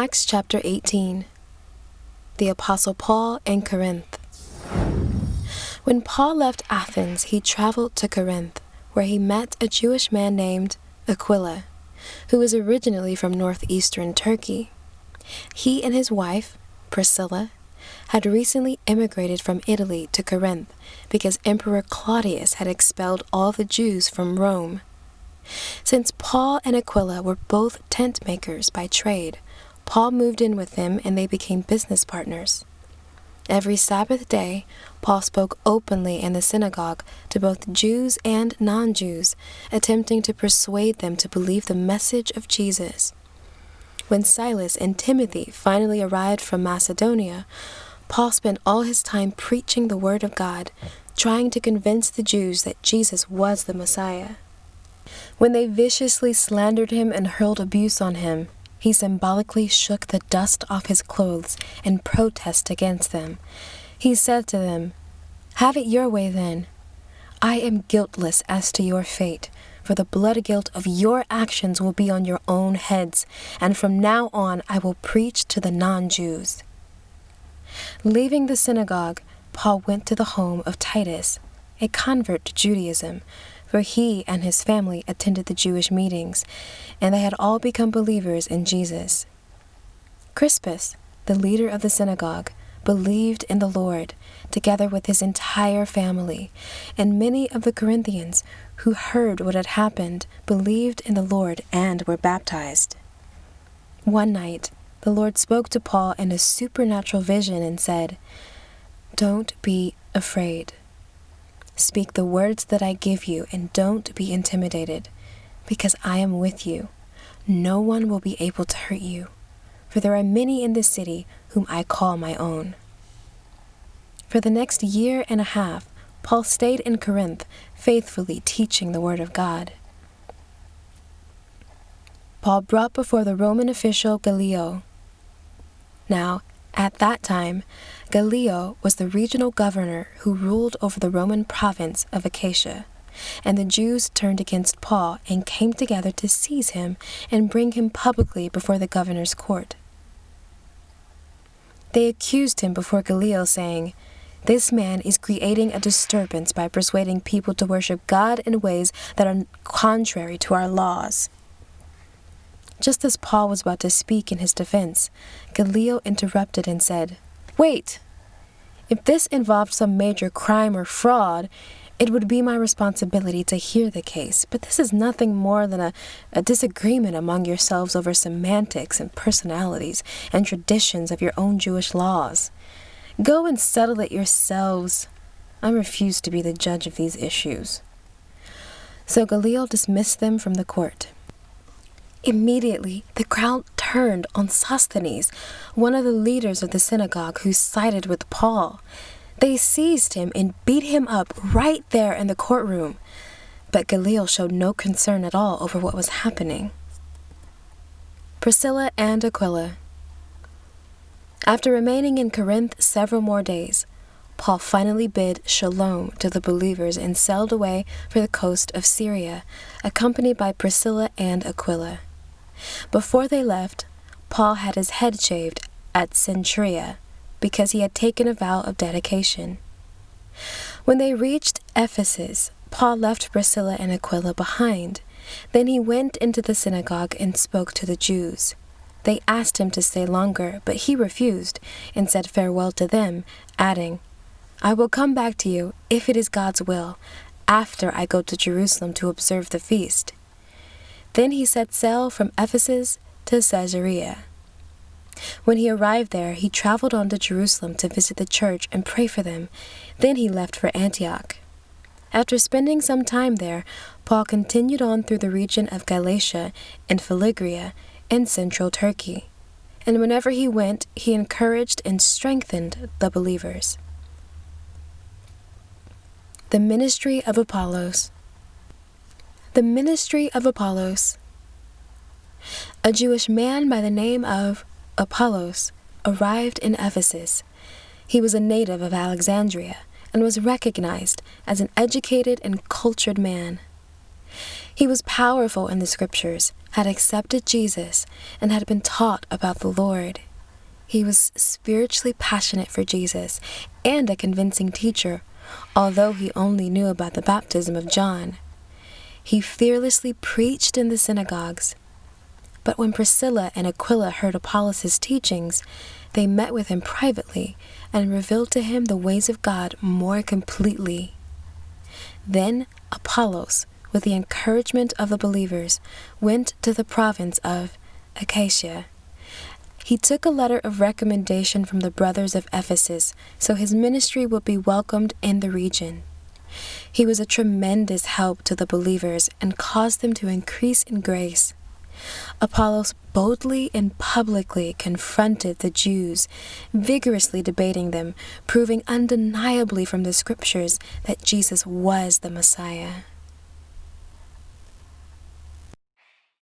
Acts chapter 18. The Apostle Paul in Corinth. When Paul left Athens, he traveled to Corinth, where he met a Jewish man named Aquila, who was originally from northeastern Turkey. He and his wife, Priscilla, had recently immigrated from Italy to Corinth because Emperor Claudius had expelled all the Jews from Rome. Since Paul and Aquila were both tent makers by trade, Paul moved in with them and they became business partners. Every Sabbath day, Paul spoke openly in the synagogue to both Jews and non-Jews, attempting to persuade them to believe the message of Jesus. When Silas and Timothy finally arrived from Macedonia, Paul spent all his time preaching the word of God, trying to convince the Jews that Jesus was the Messiah. When they viciously slandered him and hurled abuse on him, he symbolically shook the dust off his clothes in protest against them. He said to them, "Have it your way then. I am guiltless as to your fate, for the blood guilt of your actions will be on your own heads, and from now on I will preach to the non-Jews." Leaving the synagogue, Paul went to the home of Titus, a convert to Judaism, for he and his family attended the Jewish meetings, and they had all become believers in Jesus. Crispus, the leader of the synagogue, believed in the Lord, together with his entire family, and many of the Corinthians who heard what had happened believed in the Lord and were baptized. One night, the Lord spoke to Paul in a supernatural vision and said, "Don't be afraid. Speak the words that I give you and don't be intimidated, because I am with you. No one will be able to hurt you, for there are many in this city whom I call my own." For the next year and a half, Paul stayed in Corinth, faithfully teaching the word of God. Paul brought before the Roman official Gallio. Now, at that time, Gallio was the regional governor who ruled over the Roman province of Achaia, and the Jews turned against Paul and came together to seize him and bring him publicly before the governor's court. They accused him before Gallio, saying, "This man is creating a disturbance by persuading people to worship God in ways that are contrary to our laws." Just as Paul was about to speak in his defense, Gallio interrupted and said, "Wait! If this involved some major crime or fraud, it would be my responsibility to hear the case, but this is nothing more than a disagreement among yourselves over semantics and personalities and traditions of your own Jewish laws. Go and settle it yourselves. I refuse to be the judge of these issues." So Gallio dismissed them from the court. Immediately, the crowd turned on Sosthenes, one of the leaders of the synagogue who sided with Paul. They seized him and beat him up right there in the courtroom. But Gallio showed no concern at all over what was happening. Priscilla and Aquila. After remaining in Corinth several more days, Paul finally bid shalom to the believers and sailed away for the coast of Syria, accompanied by Priscilla and Aquila. Before they left, Paul had his head shaved at Cenchrea because he had taken a vow of dedication. When they reached Ephesus, Paul left Priscilla and Aquila behind. Then he went into the synagogue and spoke to the Jews. They asked him to stay longer, but he refused and said farewell to them, adding, "I will come back to you, if it is God's will, after I go to Jerusalem to observe the feast." Then he set sail from Ephesus to Caesarea. When he arrived there, he traveled on to Jerusalem to visit the church and pray for them. Then he left for Antioch. After spending some time there, Paul continued on through the region of Galatia and Phrygia and central Turkey. And whenever he went, he encouraged and strengthened the believers. The ministry of Apollos. The ministry of Apollos. A Jewish man by the name of Apollos arrived in Ephesus. He was a native of Alexandria and was recognized as an educated and cultured man. He was powerful in the scriptures, had accepted Jesus and had been taught about the Lord. He was spiritually passionate for Jesus and a convincing teacher, although he only knew about the baptism of John. He fearlessly preached in the synagogues. But when Priscilla and Aquila heard Apollos' teachings, they met with him privately and revealed to him the ways of God more completely. Then Apollos, with the encouragement of the believers, went to the province of Achaia. He took a letter of recommendation from the brothers of Ephesus, so his ministry would be welcomed in the region. He was a tremendous help to the believers and caused them to increase in grace. Apollos boldly and publicly confronted the Jews, vigorously debating them, proving undeniably from the scriptures that Jesus was the Messiah.